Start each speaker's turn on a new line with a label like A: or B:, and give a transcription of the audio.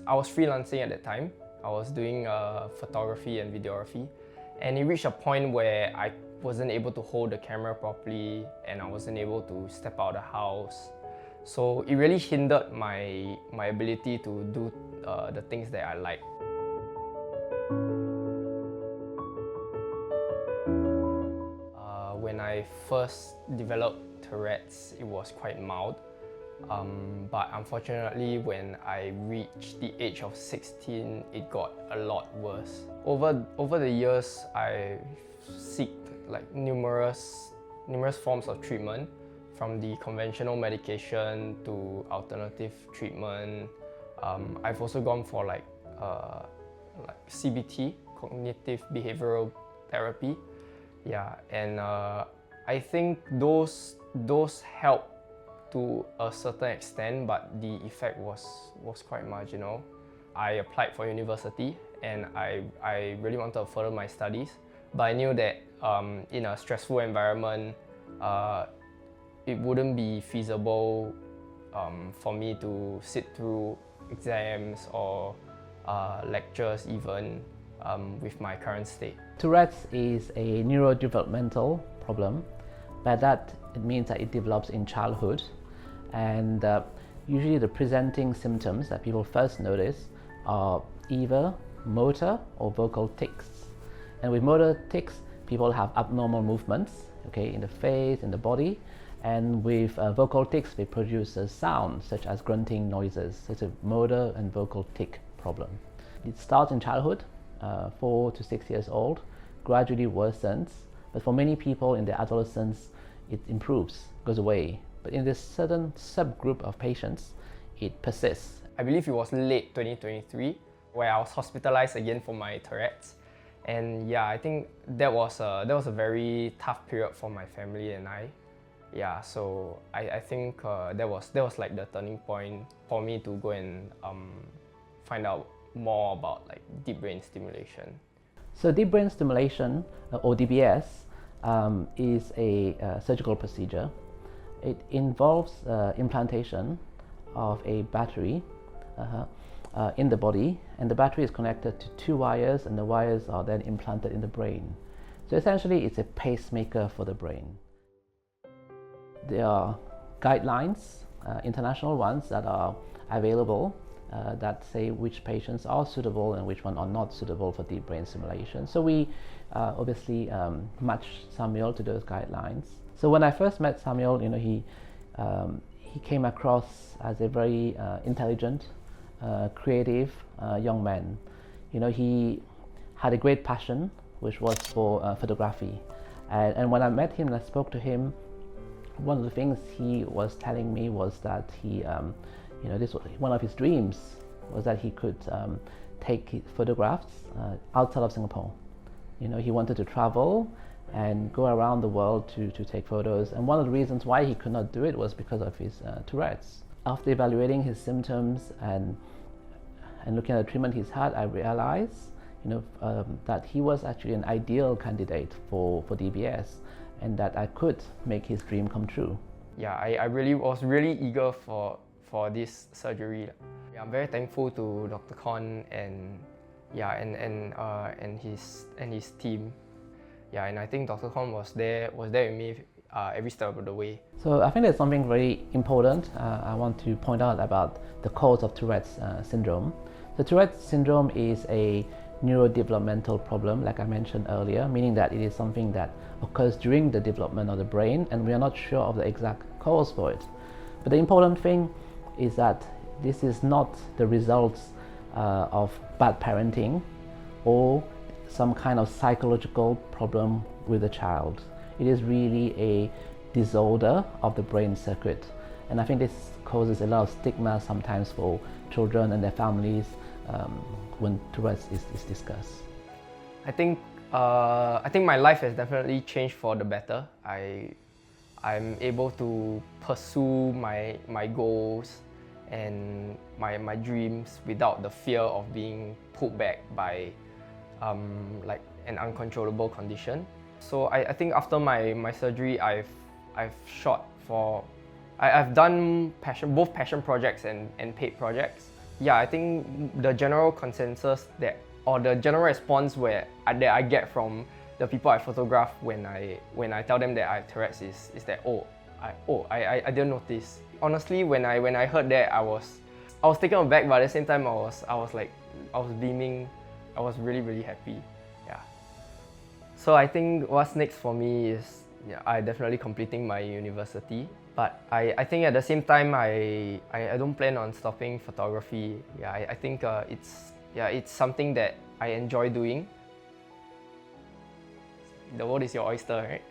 A: I was freelancing at that time. I was doing photography and videography, and it reached a point where I wasn't able to hold the camera properly and I wasn't able to step out of the house. So it really hindered my ability to do the things that I like. When I first developed Tourette's, it was quite mild. But unfortunately, when I reached the age of 16, it got a lot worse. Over the years, I seeked numerous forms of treatment, from the conventional medication to alternative treatment. I've also gone for CBT, cognitive behavioral therapy. Yeah, and I think those help to a certain extent, but the effect was quite marginal. I applied for university and I really wanted to further my studies, but I knew that in a stressful environment, it wouldn't be feasible for me to sit through exams or lectures even with my current state.
B: Tourette's is a neurodevelopmental problem. By that, it means that it develops in childhood, and usually the presenting symptoms that people first notice are either motor or vocal tics. And with motor tics, people have abnormal movements, in the face, in the body, and with vocal tics, they produce sounds such as grunting noises. So it's a motor and vocal tic problem. It starts in childhood, 4 to 6 years old, gradually worsens, but for many people in their adolescence, it improves, goes away. But in this certain subgroup of patients, it persists.
A: I believe it was late 2023 where I was hospitalized again for my Tourette's. And yeah, I think that was a very tough period for my family and I. Yeah, so I think that was like the turning point for me to go and find out more about deep brain stimulation.
B: So deep brain stimulation, or DBS, is a surgical procedure. It involves implantation of a battery in the body, and the battery is connected to 2 wires, and the wires are then implanted in the brain. So essentially, it's a pacemaker for the brain. There are guidelines, international ones, that are available that say which patients are suitable and which ones are not suitable for deep brain stimulation. So we obviously matched Samuel to those guidelines. So when I first met Samuel, he came across as a very intelligent, creative young man. He had a great passion, which was for photography. And when I met him and I spoke to him, one of the things he was telling me was that he, this was one of his dreams, was that he could take photographs outside of Singapore. He wanted to travel and go around the world to take photos, and one of the reasons why he could not do it was because of his Tourette's. After evaluating his symptoms and looking at the treatment he's had, I realized that he was actually an ideal candidate for DBS, and that I could make his dream come true.
A: Yeah, I was really eager for this surgery. Yeah, I'm very thankful to Dr. Con and his team. Yeah, and I think Dr. Con was there with me every step of the way.
B: So I think there's something very important I want to point out about the cause of Tourette's syndrome. The Tourette's syndrome is a neurodevelopmental problem, like I mentioned earlier, meaning that it is something that occurs during the development of the brain, and we are not sure of the exact cause for it. But the important thing is that this is not the results of bad parenting or some kind of psychological problem with the child. It is really a disorder of the brain circuit, and I think this causes a lot of stigma sometimes for children and their families when Tourette's is discussed.
A: I think my life has definitely changed for the better. I'm able to pursue my goals and my dreams without the fear of being pulled back by an uncontrollable condition. So I think after my surgery, I've shot for I've done both passion projects and paid projects. yeah, I think the general consensus that, or the general response that I get from the people I photograph when I tell them that I have Tourette's is that I didn't notice. Honestly, when I heard that, I was taken aback, but at the same time I was beaming. I was really happy. Yeah. So I think what's next for me is, yeah, I definitely completing my university. But I think at the same time I don't plan on stopping photography. Yeah, I think it's something that I enjoy doing. The world is your oyster, right?